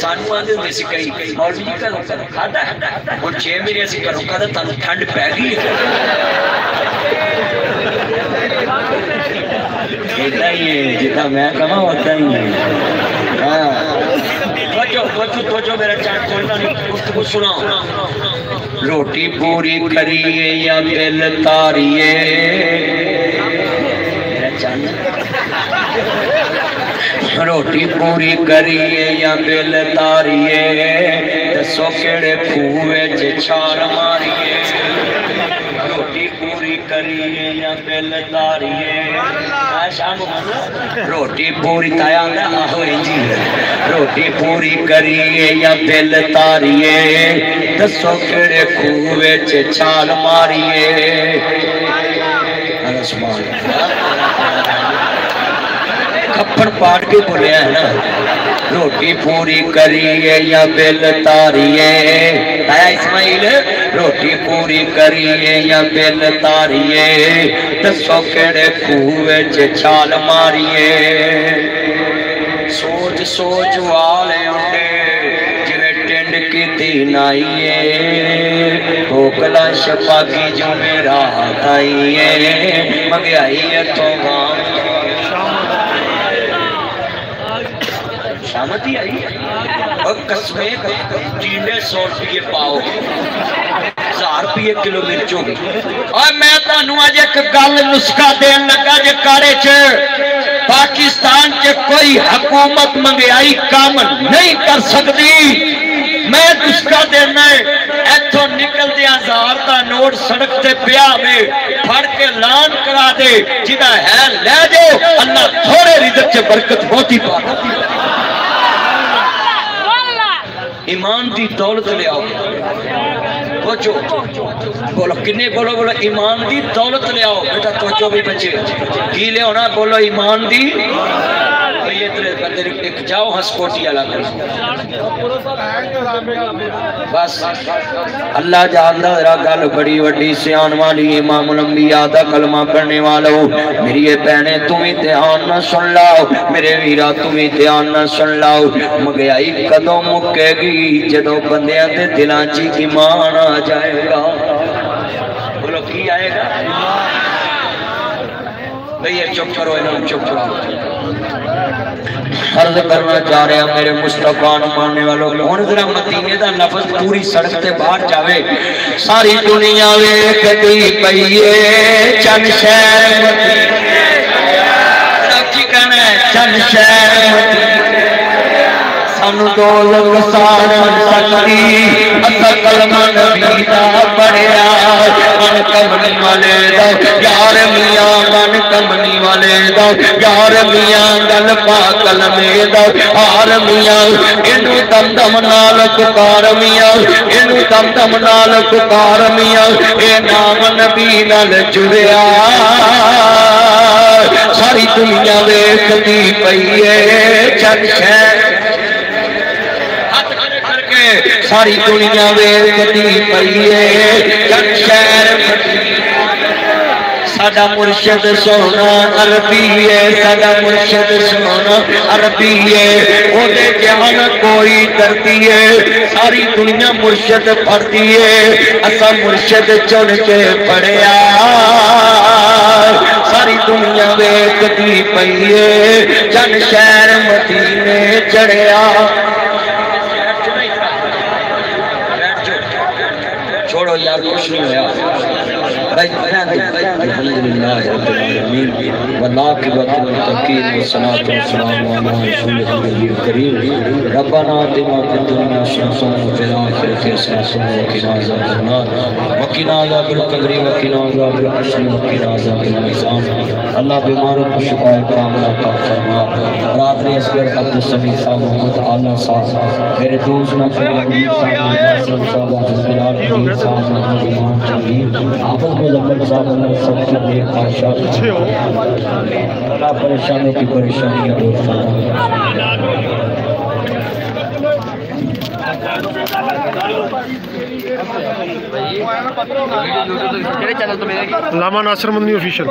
سانو آدھے ہوئے سی کئی مولوی جی کا روکا کھاتا ہے اور 6 مہینے اسی کا روکا تھا تانو ٹھنڈ پہ گئی اتنا ہی ہے جتنا میں کہاں ہوتا ہی ہے توجہ میرا چاند کھولنا نہیں گفتگو سناؤ روٹی پوری کریے یا دل تاریے میرا چاند روٹی پوری کریے یا دل تاریے دسو کیڑے کھوے چے چھال ماریے روٹی پوری کریے یا دل تاریے روٹی پوری تایا ہوئی جی روٹی پوری کریے یا دل تاریے دسو کیڑے کھوے چے چھال ماریے کھپڑ پاڑ کے بولے ہیں نا روٹی پوری کریے یا دل تاریے آیا اسماعیل روٹی پوری کریے یا دل تاریے دسو کیڑے کھوے چے چھال ماریے سوچ سوچ والے اٹھے جویں ٹنڈ کی دین آئیے بھوکلا شپا کی جو میرا آئیے مگیائی ہے تو غام شامت ہی آئی اور قسمیں جینے 100 روپیے پاؤ 1000 روپیے کلو مرچوں گی اور میں تانوں آج ایک گل نسخہ دین لگا جے کارے چھے پاکستان چھے کوئی حکومت منگیائی کام نہیں کر سکتی میں نسخہ دینا ہے ایتھو نکل دیا 1000 کا نوٹ سڑک تے پیا میں پھڑ کے لان کرا دے جنہ ہے لے جو اللہ تھوڑے رزق چھے برکت ہوتی پا ایمان دی دولت لے آؤ توجہ بولو کنے بولو ایمان دی دولت لے آؤ بیٹا توجہ بھی بچے کی لے ہونا بولو ایمان دی یہ ترے بندر ایک جاؤ ہسپوٹی اللہ کر بس اللہ جاندہ ذرا گل بڑی وڈی سیان والی امام الانبیاء دا کلمہ پڑھنے والو میری یہ بہنیں تمہیں دھیان نہ سن لاؤ میرے ویرہ تمہیں دھیان نہ سن لاؤ مگیائی قدم مکے گی جدو بندیاں دے دلان چی ایمان آ جائے گا بولو کی آئے گا بھئی چپ کرو انہوں چپ کرو عرض کرنا چاہ رہے ہیں میرے مصطفیٰ ماننے والوں کون ذرا مدینے دا لفظ پوری سڑک تے باہر جاوے ساری دنیا ویکھدی پئیے چند شہر مدینے کی کہنا ہے چند شہر مدینے سانو دولت سارا سکتی اتا کلمہ نبی دا پڑھیا من کمنی والے دا یار میاں من کمنی والے دا یار میاں گل پا کلمے دا ہار میاں انو دم دم نالک کار میاں انو دم دم نالک کار میاں اے نام نبی نال جڑیا ساری دنیا ویکھدی پئیے چند شہر ساری دنیا ویکھدی پئیے چند شہر ساڈا مرشد سونا عربی ہے ساڈا مرشد سونا عربی ہے او دے جہان کوئی درتی ہے ساری دنیا مرشد پڑھتی ہے اسا مرشد چن کے پڑھیا ساری دنیا ویکھدی پئیے چند شہر مدینے چڑھیا چھوڑو یار کچھ نہیں ہوا الحمدللہ رب العالمین والعاقبۃ للمتقین والصلاۃ والسلام علی رسول اللہ الکریم ربنا آتنا فی الدنیا حسنۃ وفی الآخرۃ حسنۃ وقنا عذاب النار وقنا عذاب القبر وقنا عذاب الحشر وقنا عذاب المیزان اللہ بیماروں کو شفا کاملہ عطا فرما رات نے اس کے عبد السمیع صاحب محمد اعلیٰ صاحب میرے دوست نہ فرمائے صاحب حافظ مظفر صاحب اللہ سب کی نیک خواہشات اللہ پریشانوں کی پریشانیاں دور فرما علامہ ناصر مدنی آفیشل